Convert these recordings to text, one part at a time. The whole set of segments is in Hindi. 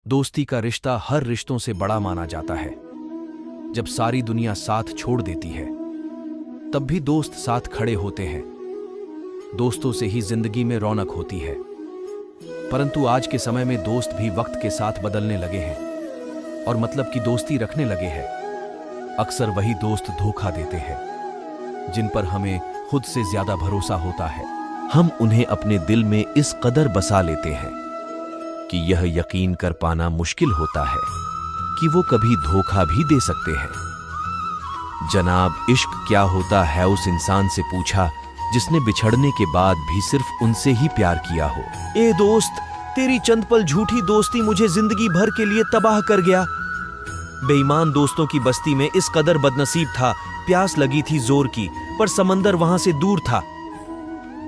दोस्ती का रिश्ता हर रिश्तों से बड़ा माना जाता है। जब सारी दुनिया साथ छोड़ देती है तब भी दोस्त साथ खड़े होते हैं। दोस्तों से ही जिंदगी में रौनक होती है। परंतु आज के समय में दोस्त भी वक्त के साथ बदलने लगे हैं और मतलब की दोस्ती रखने लगे हैं। अक्सर वही दोस्त धोखा देते हैं जिन पर हमें खुद से ज्यादा भरोसा होता है। हम उन्हें अपने दिल में इस कदर बसा लेते हैं कि यह यकीन कर पाना मुश्किल होता है कि वो कभी धोखा भी दे सकते हैं। जनाब, इश्क क्या होता है उस इंसान से पूछा जिसने बिछड़ने के बाद भी सिर्फ उनसे ही प्यार किया हो। ए दोस्त, तेरी चंद पल झूठी दोस्ती मुझे जिंदगी भर के लिए तबाह कर गया। बेईमान दोस्तों की बस्ती में इस कदर बदनसीब था। प्यास लगी थी जोर की, पर समंदर वहां से दूर था।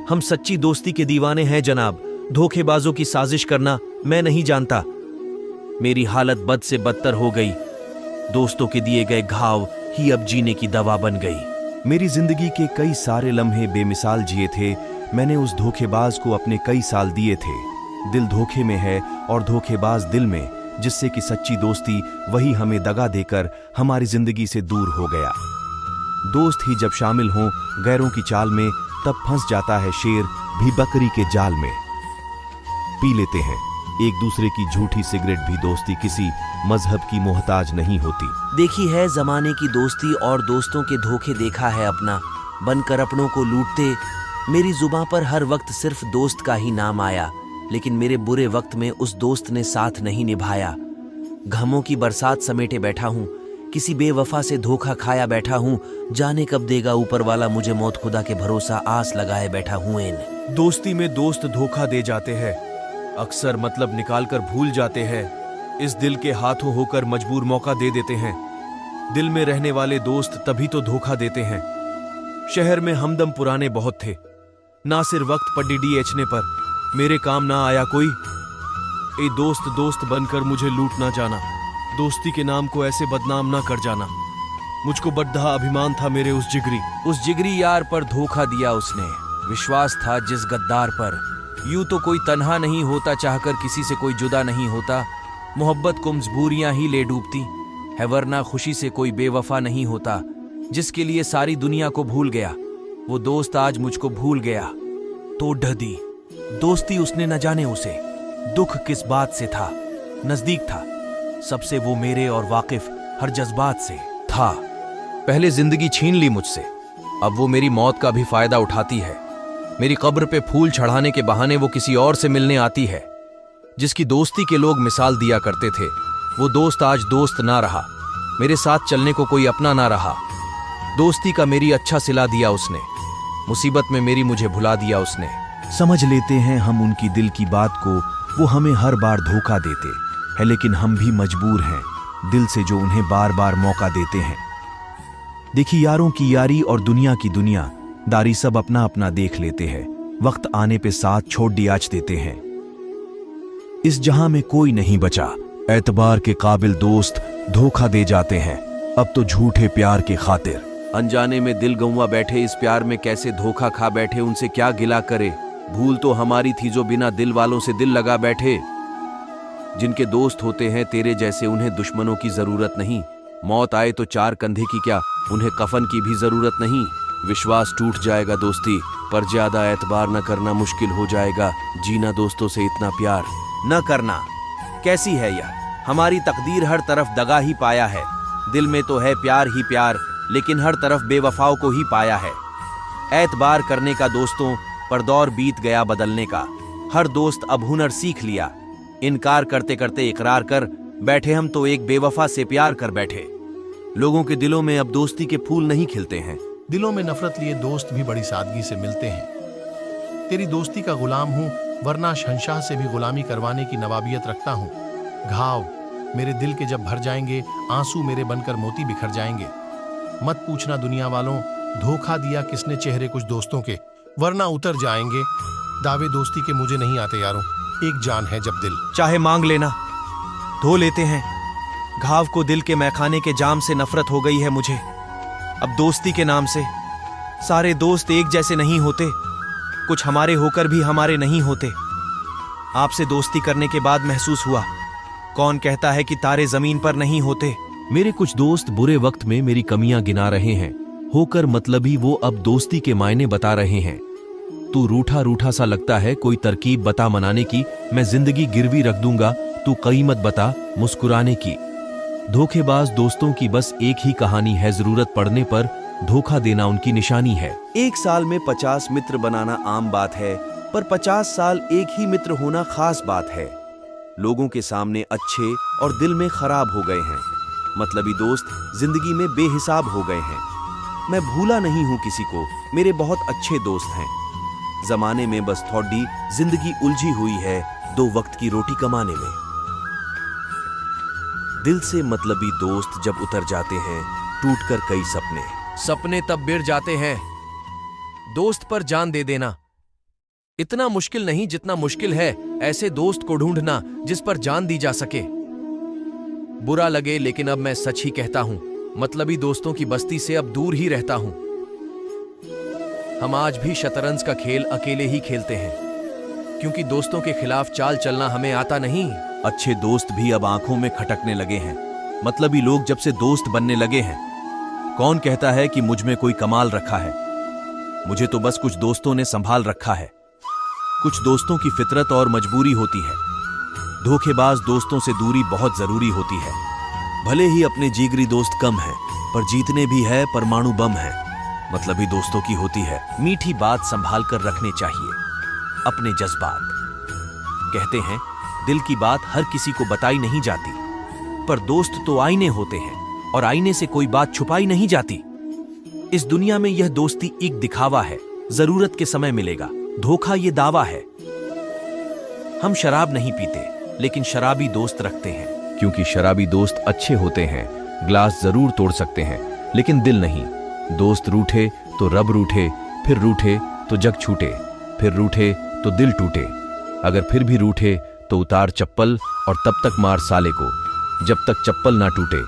हम सच्ची दोस्ती के दीवाने हैं जनाब। धोखेबाजों की साजिश करना मैं नहीं जानता। मेरी हालत बद से बदतर हो गई। दोस्तों के दिए गए घाव ही अब जीने की दवा बन गई। मेरी जिंदगी के कई सारे लम्हे बेमिसाल जिए थे। मैंने उस धोखेबाज को अपने कई साल दिए थे। दिल धोखे में है और धोखेबाज दिल में, जिससे कि सच्ची दोस्ती वही हमें दगा देकर हमारी जिंदगी से दूर हो गया। दोस्त ही जब शामिल हों गैरों की चाल में, तब फंस जाता है शेर भी बकरी के जाल में। पी लेते हैं एक दूसरे की झूठी सिगरेट भी दोस्ती किसी मजहब की मोहताज नहीं होती। देखी है जमाने की दोस्ती और दोस्तों के धोखे देखा है अपना, बनकर अपनों को लूटते। मेरी जुबां पर हर वक्त सिर्फ दोस्त का ही नाम आया, लेकिन मेरे बुरे वक्त में उस दोस्त ने साथ नहीं निभाया। गमों की बरसात समेटे बैठा हूँ, किसी बेवफा से धोखा खाया बैठा हूँ। जाने कब देगा ऊपर वाला मुझे मौत, खुदा के भरोसा आस लगाए बैठा हूँ। दोस्ती में दोस्त धोखा दे जाते हैं, अक्सर मतलब निकाल कर भूल जाते हैं। इस दिल के हाथों होकर मजबूर मौका दे देते हैं। दिल में रहने वाले दोस्त तभी तो धोखा देते हैं। शहर में हमदम पुराने बहुत थे, नासिर वक्त पर डीडीएचने पर मेरे काम ना आया कोई। ए दोस्त, दोस्त बनकर मुझे लूट ना जाना, दोस्ती के नाम को ऐसे बदनाम ना कर जाना। मुझको बड़ा अभिमान था मेरे उस जिगरी यार पर धोखा दिया उसने। विश्वास था जिस गद्दार पर। यूं तो कोई तन्हा नहीं होता, चाहकर किसी से कोई जुदा नहीं होता। मोहब्बत को मजबूरियां ही ले डूबती है, वरना खुशी से कोई बेवफा नहीं होता। जिसके लिए सारी दुनिया को भूल गया, वो दोस्त आज मुझको भूल गया तो ढदी। दोस्ती उसने न जाने उसे दुख किस बात से था। नजदीक था सबसे वो मेरे और वाकिफ हर जज्बात से था। पहले जिंदगी छीन ली मुझसे, अब वो मेरी मौत का भी फायदा उठाती है। मेरी कब्र पे फूल चढ़ाने के बहाने वो किसी और से मिलने आती है। जिसकी दोस्ती के लोग मिसाल दिया करते थे, वो दोस्त आज दोस्त ना रहा। मेरे साथ चलने को कोई अपना ना रहा। दोस्ती का मेरी अच्छा सिला दिया उसने, मुसीबत में मेरी मुझे भुला दिया उसने। समझ लेते हैं हम उनकी दिल की बात को, वो हमें हर बार धोखा देते हैं, लेकिन हम भी मजबूर हैं दिल से जो उन्हें बार बार मौका देते हैं। देखी यारों की यारी और दुनिया की दुनिया दारी सब अपना अपना देख लेते हैं। वक्त आने पे साथ छोड़ डियाच देते हैं। इस जहां में कोई नहीं बचा, एतबार के काबिल दोस्त धोखा दे जाते हैं, अब तो झूठे प्यार के खातिर। अनजाने में दिल गंवा बैठे, इस प्यार में कैसे धोखा खा बैठे। उनसे क्या गिला करे, भूल तो हमारी थी जो बिना दिल वालों से दिल लगा बैठे। जिनके दोस्त होते हैं तेरे जैसे, उन्हें दुश्मनों की जरूरत नहीं। मौत आए तो चार कंधे की क्या, उन्हें कफन की भी जरूरत नहीं। विश्वास टूट जाएगा दोस्ती पर, ज्यादा एतबार न करना मुश्किल हो जाएगा। जीना दोस्तों से इतना प्यार न करना, कैसी है यह हमारी तकदीर। हर तरफ दगा ही पाया है, दिल में तो है प्यार ही प्यार, लेकिन हर तरफ बेवफाओं को ही पाया है। एतबार करने का दोस्तों पर दौर बीत गया बदलने का। हर दोस्त अब हुनर सीख लिया। इनकार करते करते इकरार कर बैठे हम तो एक बेवफा से प्यार कर बैठे। लोगों के दिलों में अब दोस्ती के फूल नहीं खिलते हैं। दिलों में नफरत लिए दोस्त भी बड़ी सादगी से मिलते हैं। तेरी दोस्ती का गुलाम हूं, वरना शहंशाह से भी गुलामी करवाने की नवाबियत रखता हूं। घाव मेरे दिल के जब भर जाएंगे, आंसू मेरे बनकर मोती बिखर जाएंगे। मत पूछना दुनिया वालों, धोखा दिया किसने चेहरे कुछ दोस्तों के, वरना उतर जाएंगे। दावे दोस्ती के मुझे नहीं आते यारों, एक जान है जब दिल चाहे मांग लेना, धो लेते हैं। घाव को दिल के मैखाने के जाम से नफरत हो गई है मुझे। अब दोस्ती के नाम से सारे दोस्त एक जैसे नहीं होते, कुछ हमारे होकर भी हमारे नहीं होते। आपसे दोस्ती करने के बाद महसूस हुआ कौन कहता है कि तारे जमीन पर नहीं होते? मेरे कुछ दोस्त बुरे वक्त में मेरी कमियां गिना रहे हैं, होकर मतलबी वो अब दोस्ती के मायने बता रहे हैं। तू रूठा रूठा सा लगता है, कोई तरकीब बता मनाने की, मैं जिंदगी गिरवी रख दूंगा, तू कीमत बता मुस्कुराने की। धोखेबाज दोस्तों की बस एक ही कहानी है, जरूरत पड़ने पर धोखा देना उनकी निशानी है। एक साल में 50 मित्र बनाना आम बात है, पर 50 साल एक ही मित्र होना खास बात है। लोगों के सामने अच्छे और दिल में खराब हो गए हैं। मतलबी दोस्त जिंदगी में बेहिसाब हो गए हैं। मैं भूला नहीं हूं किसी को, मेरे बहुत अच्छे दोस्त हैं। जमाने में बस थोड़ी जिंदगी उलझी हुई है 2 वक्त की रोटी कमाने में। दिल से मतलबी दोस्त जब उतर जाते हैं, टूटकर कई सपने तब बिर जाते हैं। दोस्त पर जान दे देना इतना मुश्किल नहीं जितना मुश्किल है ऐसे दोस्त को ढूंढना जिस पर जान दी जा सके। बुरा लगे लेकिन अब मैं सच ही कहता हूं, मतलबी दोस्तों की बस्ती से अब दूर ही रहता हूं। हम आज भी शतरंज का खेल अकेले ही खेलते हैं, क्योंकि दोस्तों के खिलाफ चाल चलना हमें आता नहीं। अच्छे दोस्त भी अब आंखों में खटकने लगे हैं। मतलबी लोग जब से दोस्त बनने लगे हैं। कौन कहता है कि मुझ में कोई कमाल रखा है? मुझे तो बस कुछ दोस्तों ने संभाल रखा है। कुछ दोस्तों की फितरत और मजबूरी होती है। धोखेबाज दोस्तों से दूरी बहुत जरूरी होती है। भले ही अपने जिगरी दोस्त कम हैं, पर जीतने भी है परमाणु बम है। मतलबी दोस्तों की होती है। मीठी बात संभाल कर रखने चाहिए, अपने जज्बात। कहते हैं दिल की बात हर किसी को बताई नहीं जाती, पर दोस्त तो आईने होते हैं और आईने से कोई बात छुपाई नहीं जाती। इस दुनिया में यह दोस्ती एक दिखावा है, जरूरत के समय मिलेगा। धोखा ये दावा है। हम शराब नहीं पीते, लेकिन शराबी दोस्त रखते हैं, क्योंकि शराबी दोस्त अच्छे होते हैं। ग्लास जरूर तोड़ सकते हैं, लेकिन दिल नहीं। दोस्त रूठे तो रब रूठे, फिर रूठे तो जग छूटे, फिर रूठे तो दिल टूटे। अगर फिर भी रूठे तो उतार चप्पल और तब तक मार साले को, जब तक चप्पल ना टूटे।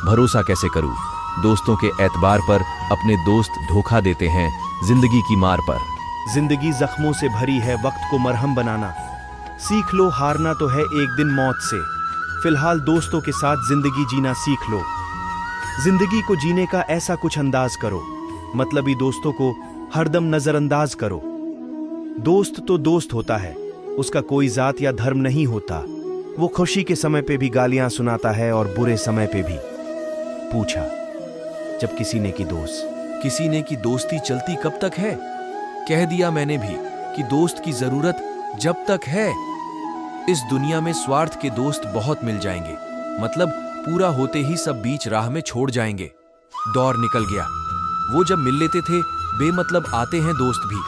भरोसा कैसे करूं दोस्तों के एतबार पर? अपने दोस्त धोखा देते हैं जिंदगी की मार पर। जिंदगी जख्मों से भरी है, वक्त को मरहम बनाना। सीख लो हारना तो है एक दिन मौत से। फिलहाल दोस्तों के साथ जिंदगी जीना सीख लो। जिंदगी को जीने का ऐसा कुछ अंदाज करो, मतलबी दोस्तों को हरदम नजरअंदाज करो। दोस्त तो दोस्त होता है, उसका कोई जात या धर्म नहीं होता। वो खुशी के समय पे भी गालियां सुनाता है और बुरे समय पे भी। पूछा जब किसी ने की दोस्ती चलती कब तक है? कह दिया मैंने भी कि दोस्त की जरूरत जब तक है। इस दुनिया में स्वार्थ के दोस्त बहुत मिल जाएंगे, मतलब पूरा होते ही सब बीच राह में छोड़ जाएंगे। दौर निकल गया, वो जब मिल लेते थे बेमतलब आते हैं दोस्त भी,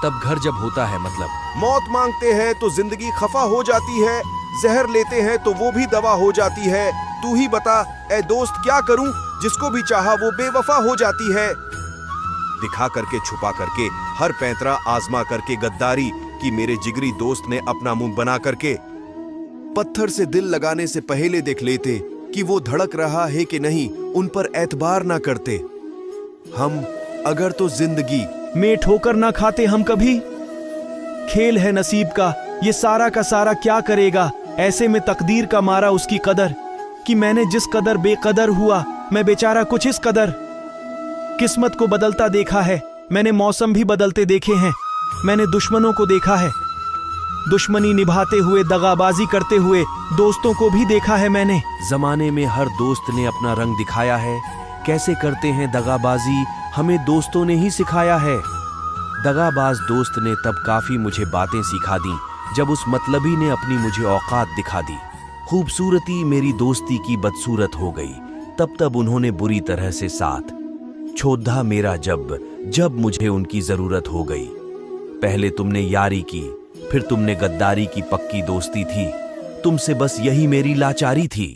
तब घर जब होता है मतलब। मौत मांगते हैं तो जिंदगी खफा हो जाती है, जहर लेते हैं तो वो भी दवा हो जाती है। तू ही बता ए दोस्त क्या करूं, जिसको भी चाहा वो बेवफा हो जाती है। दिखा करके छुपा करके, हर पैंतरा आजमा करके गद्दारी की मेरे जिगरी दोस्त ने अपना मुंह बना करके। पत्थर से दिल लगाने से पहले देख लेते कि वो धड़क रहा है कि नहीं, उन पर एतबार ना करते। हम अगर तो जिंदगी में ठोकर ना खाते हम कभी। खेल है नसीब का, ये सारा का सारा क्या करेगा। ऐसे में तकदीर का मारा उसकी कदर, कि मैंने जिस कदर बेकदर हुआ, मैं बेचारा कुछ इस कदर। किस्मत को बदलता देखा है मैंने, मौसम भी बदलते देखे हैं। मैंने दुश्मनों को देखा है दुश्मनी निभाते हुए, दगाबाजी करते हुए। दोस्तों को भी देखा है मैंने। जमाने में हर दोस्त ने अपना रंग दिखाया है। कैसे करते हैं दगाबाजी, हमें दोस्तों ने ही सिखाया है। दगाबाज दोस्त ने तब काफी मुझे बातें सिखा दी, जब उस मतलबी ने अपनी मुझे औकात दिखा दी। खूबसूरती मेरी दोस्ती की बदसूरत हो गई, तब उन्होंने बुरी तरह से साथ छोड़ा मेरा, जब मुझे उनकी जरूरत हो गई। पहले तुमने यारी की, फिर तुमने गद्दारी की, पक्की दोस्ती थी तुमसे, बस यही मेरी लाचारी थी।